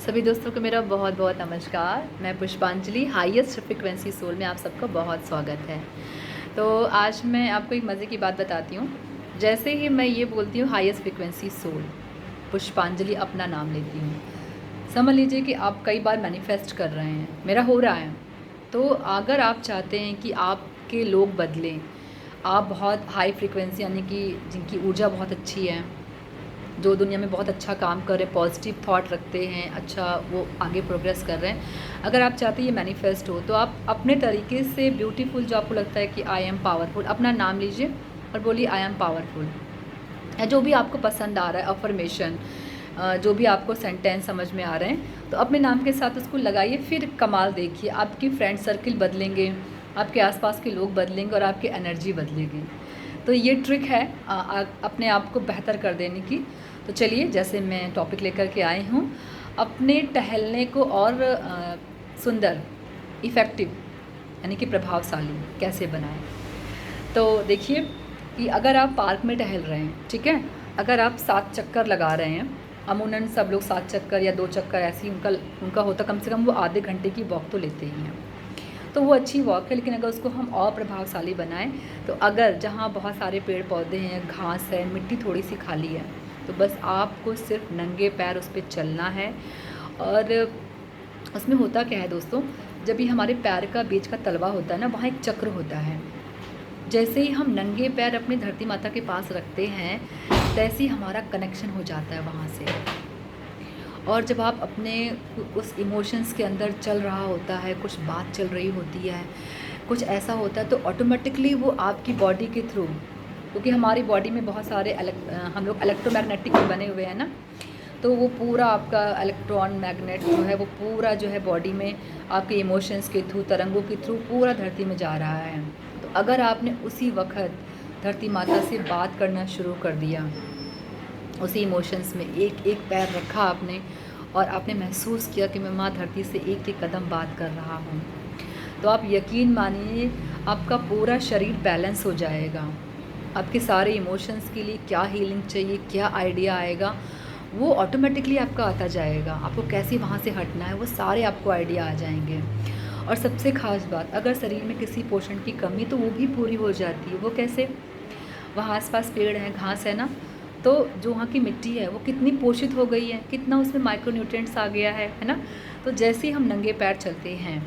सभी दोस्तों को मेरा बहुत बहुत नमस्कार। मैं पुष्पांजलि, हाईएस्ट फ्रिक्वेंसी सोल में आप सबका बहुत स्वागत है। तो आज मैं आपको एक मज़े की बात बताती हूँ। जैसे ही मैं ये बोलती हूँ हाईएस्ट फ्रिक्वेंसी सोल पुष्पांजलि अपना नाम लेती हूँ, समझ लीजिए कि आप कई बार मैनिफेस्ट कर रहे हैं, मेरा हो रहा है। तो अगर आप चाहते हैं कि आपके लोग बदलें, आप बहुत हाई फ्रिक्वेंसी यानी कि जिनकी ऊर्जा बहुत अच्छी है, जो दुनिया में बहुत अच्छा काम कर रहे हैं, पॉजिटिव थॉट रखते हैं, अच्छा वो आगे प्रोग्रेस कर रहे हैं, अगर आप चाहते हैं ये मैनिफेस्ट हो, तो आप अपने तरीके से ब्यूटीफुल, जो आपको लगता है कि आई एम पावरफुल, अपना नाम लीजिए और बोलिए आई एम पावरफुल, या जो भी आपको पसंद आ रहा है अफर्मेशन, जो भी आपको सेंटेंस समझ में आ रहे हैं, तो अपने नाम के साथ उसको लगाइए। फिर कमाल देखिए, आपकी फ्रेंड सर्किल बदलेंगे, आपके आसपास के लोग बदलेंगे और आपकी एनर्जी बदलेगी। तो ये ट्रिक है अपने आप को बेहतर कर देने की। तो चलिए, जैसे मैं टॉपिक लेकर के आई हूँ, अपने टहलने को और सुंदर, इफ़ेक्टिव यानी कि प्रभावशाली कैसे बनाएं। तो देखिए कि अगर आप पार्क में टहल रहे हैं, ठीक है, अगर आप 7 चक्कर लगा रहे हैं, अमूमन सब लोग 7 चक्कर या 2 चक्कर ऐसे ही उनका होता, कम से कम वो आधे घंटे की वॉक तो लेते ही हैं, तो वो अच्छी वॉक है। लेकिन अगर उसको हम और प्रभावशाली बनाएं, तो अगर जहाँ बहुत सारे पेड़ पौधे हैं, घास है, मिट्टी थोड़ी सी खाली है, तो बस आपको सिर्फ नंगे पैर उस पर चलना है। और उसमें होता क्या है दोस्तों, जब भी हमारे पैर का बीच का तलवा होता है ना, वहाँ एक चक्र होता है। जैसे ही हम नंगे पैर अपनी धरती माता के पास रखते हैं, तैसे ही हमारा कनेक्शन हो जाता है वहाँ से। और जब आप अपने उस इमोशंस के अंदर चल रहा होता है, कुछ बात चल रही होती है, कुछ ऐसा होता है, तो ऑटोमेटिकली वो आपकी बॉडी के थ्रू, क्योंकि हमारी बॉडी में बहुत सारे हम लोग इलेक्ट्रोमैग्नेटिक बने हुए हैं ना, तो वो पूरा आपका इलेक्ट्रॉन मैग्नेट जो है वो पूरा जो है बॉडी में आपके इमोशंस के थ्रू, तरंगों के थ्रू पूरा धरती में जा रहा है। तो अगर आपने उसी वक्त धरती माता से बात करना शुरू कर दिया, उसी इमोशंस में एक एक पैर रखा आपने, और आपने महसूस किया कि मैं माँ धरती से एक एक कदम बात कर रहा हूँ, तो आप यकीन मानिए आपका पूरा शरीर बैलेंस हो जाएगा। आपके सारे इमोशंस के लिए क्या हीलिंग चाहिए, क्या आइडिया आएगा, वो ऑटोमेटिकली आपका आता जाएगा। आपको कैसे वहाँ से हटना है, वो सारे आपको आइडिया आ जाएंगे। और सबसे ख़ास बात, अगर शरीर में किसी पोषण की कमी, तो वो भी पूरी हो जाती है। वो कैसे, वहाँ आसपास पेड़ हैं, घास है ना, तो जो वहाँ की मिट्टी है वो कितनी पोषित हो गई है, कितना उसमें माइक्रोन्यूट्रिएंट्स आ गया है ना। तो जैसे ही हम नंगे पैर चलते हैं,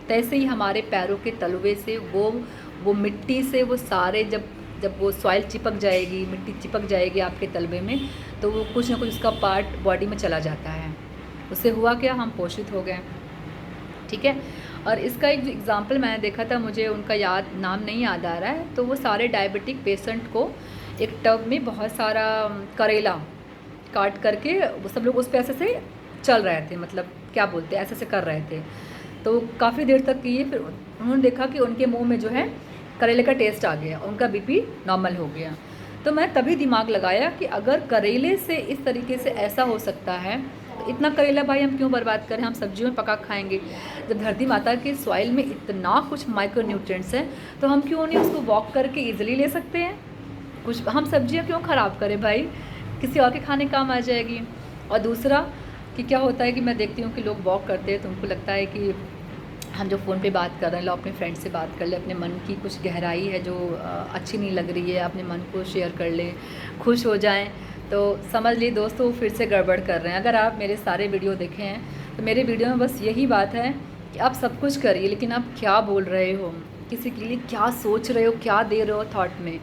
तैसे ही हमारे पैरों के तलवे से वो मिट्टी से वो सारे, जब वो सॉइल चिपक जाएगी, मिट्टी चिपक जाएगी आपके तलवे में, तो वो कुछ ना कुछ उसका पार्ट बॉडी में चला जाता है। उससे हुआ क्या, हम पोषित हो गए, ठीक है। और इसका एक एग्ज़ाम्पल मैंने देखा था, मुझे उनका नाम नहीं याद आ रहा है, तो वो सारे डायबिटिक पेशेंट को एक टब में बहुत सारा करेला काट करके वो सब लोग उस पे ऐसे से चल रहे थे, मतलब क्या बोलते हैं, ऐसे से कर रहे थे। तो काफ़ी देर तक किए, फिर उन्होंने देखा कि उनके मुंह में जो है करेले का टेस्ट आ गया, उनका बीपी नॉर्मल हो गया। तो मैं तभी दिमाग लगाया कि अगर करेले से इस तरीके से ऐसा हो सकता है, तो इतना करेला भाई हम क्यों बर्बाद करें, हम सब्जियों में पका खाएंगे। जब धरती माता के सॉइल में इतना कुछ माइक्रोन्यूट्रिएंट्स हैं, तो हम क्यों नहीं उसको वॉक करके ईजिली ले सकते हैं। कुछ हम सब्जियां क्यों ख़राब करें भाई, किसी और के खाने काम आ जाएगी। और दूसरा कि क्या होता है कि मैं देखती हूँ कि लोग वॉक करते हैं, तो उनको लगता है कि हम जो फ़ोन पे बात कर रहे हैं, लो अपने फ्रेंड से बात कर ले, अपने मन की कुछ गहराई है जो अच्छी नहीं लग रही है, अपने मन को शेयर कर ले, खुश हो जाएं। तो समझ ली दोस्तों, फिर से गड़बड़ कर रहे हैं। अगर आप मेरे सारे वीडियो देखे हैं, तो मेरे वीडियो में बस यही बात है कि आप सब कुछ करिए, लेकिन आप क्या बोल रहे हो, किसी के लिए क्या सोच रहे हो, क्या दे रहे हो थॉट में,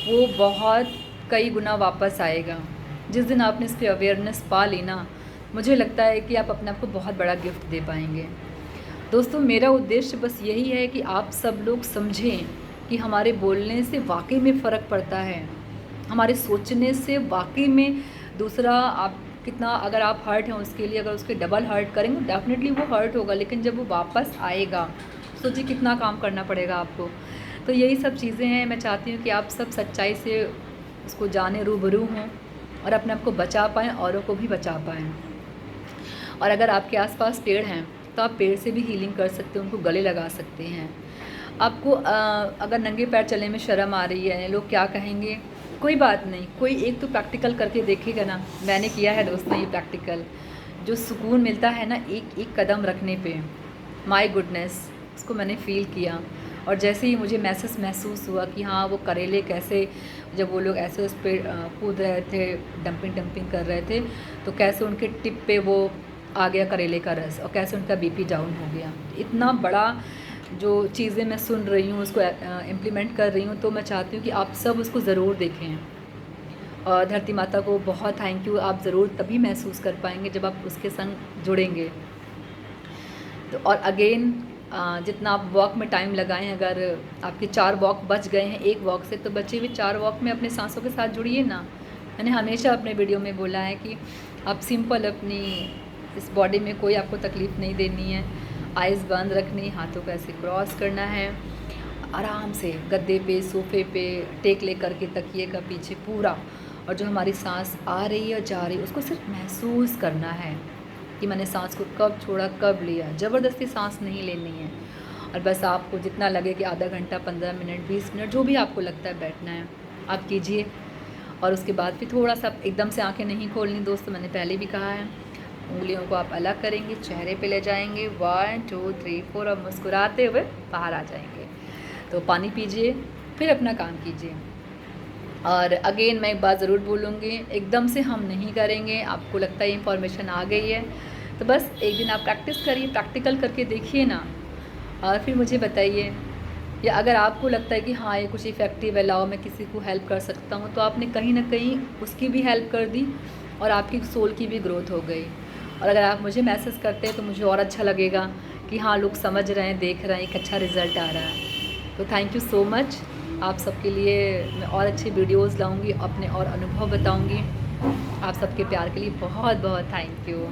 वो बहुत कई गुना वापस आएगा। जिस दिन आपने इस पर अवेयरनेस पा ली ना, मुझे लगता है कि आप अपने आप को बहुत बड़ा गिफ्ट दे पाएंगे। दोस्तों, मेरा उद्देश्य बस यही है कि आप सब लोग समझें कि हमारे बोलने से वाकई में फ़र्क पड़ता है, हमारे सोचने से वाकई में। दूसरा, आप कितना, अगर आप हर्ट हैं उसके लिए, अगर उसके डबल हर्ट करेंगे, डेफिनेटली वो हर्ट होगा, लेकिन जब वो वापस आएगा, सोचिए कितना काम करना पड़ेगा आपको। तो यही सब चीज़ें हैं। मैं चाहती हूँ कि आप सब सच्चाई से उसको जाने, रूबरू हों, और अपने आप को बचा पाएँ, औरों को भी बचा पाएँ। और अगर आपके आसपास पेड़ हैं, तो आप पेड़ से भी हीलिंग कर सकते हैं, उनको गले लगा सकते हैं। आपको अगर नंगे पैर चलने में शर्म आ रही है, लोग क्या कहेंगे, कोई बात नहीं, कोई एक तो प्रैक्टिकल करके देखेगा ना। मैंने किया है दोस्तों ये प्रैक्टिकल, जो सुकून मिलता है ना एक एक कदम रखने पे, माय गुडनेस, उसको मैंने फ़ील किया। और जैसे ही मुझे महसूस हुआ कि हाँ वो करेले कैसे, जब वो लोग ऐसे उस पर कूद रहे थे, डंपिंग कर रहे थे, तो कैसे उनके टिप पे वो आ गया करेले का रस और कैसे उनका बीपी डाउन हो गया। इतना बड़ा जो चीज़ें मैं सुन रही हूँ उसको इम्प्लीमेंट कर रही हूँ, तो मैं चाहती हूँ कि आप सब उसको ज़रूर देखें। और धरती माता को बहुत थैंक यू, आप ज़रूर तभी महसूस कर पाएंगे जब आप उसके संग जुड़ेंगे। तो और अगेन जितना आप वॉक में टाइम लगाएं, अगर आपके 4 वॉक बच गए हैं एक वॉक से, तो बचे हुए 4 वॉक में अपने सांसों के साथ जुड़िए ना। मैंने हमेशा अपने वीडियो में बोला है कि आप सिंपल अपनी इस बॉडी में कोई आपको तकलीफ़ नहीं देनी है, आइज़ बंद रखनी, हाथों को ऐसे क्रॉस करना है, आराम से गद्दे पे सोफ़े पे टेक ले करके तकिए का पीछे पूरा, और जो हमारी सांस आ रही है और जा रही है उसको सिर्फ महसूस करना है कि मैंने सांस को कब छोड़ा कब लिया। ज़बरदस्ती सांस नहीं लेनी है, और बस आपको जितना लगे कि आधा घंटा 15 मिनट 20 मिनट जो भी आपको लगता है बैठना है आप कीजिए। और उसके बाद फिर थोड़ा सा एकदम से आंखें नहीं खोलनी दोस्तों, मैंने पहले भी कहा है। उंगलियों को आप अलग करेंगे, चेहरे पे ले जाएंगे 1 2 3 4 और मुस्कुराते हुए बाहर आ जाएंगे। तो पानी पीजिए, फिर अपना काम कीजिए। और अगेन मैं एक बात ज़रूर बोलूँगी, एकदम से हम नहीं करेंगे। आपको लगता है इन्फॉर्मेशन आ गई है तो बस एक दिन आप प्रैक्टिस करिए, प्रैक्टिकल करके देखिए ना, और फिर मुझे बताइए। या अगर आपको लगता है कि हाँ ये कुछ इफ़ेक्टिव है, लाओ मैं किसी को हेल्प कर सकता हूँ, तो आपने कहीं ना कहीं उसकी भी हेल्प कर दी और आपकी सोल की भी ग्रोथ हो गई। और अगर आप मुझे मैसेज करते हैं तो मुझे और अच्छा लगेगा कि हाँ लोग समझ रहे हैं, देख रहे हैं, एक अच्छा रिज़ल्ट आ रहा है। तो थैंक यू सो मच। आप सबके लिए मैं और अच्छी वीडियोज़ लाऊँगी, अपने और अनुभव बताऊँगी। आप सबके प्यार के लिए बहुत बहुत थैंक यू।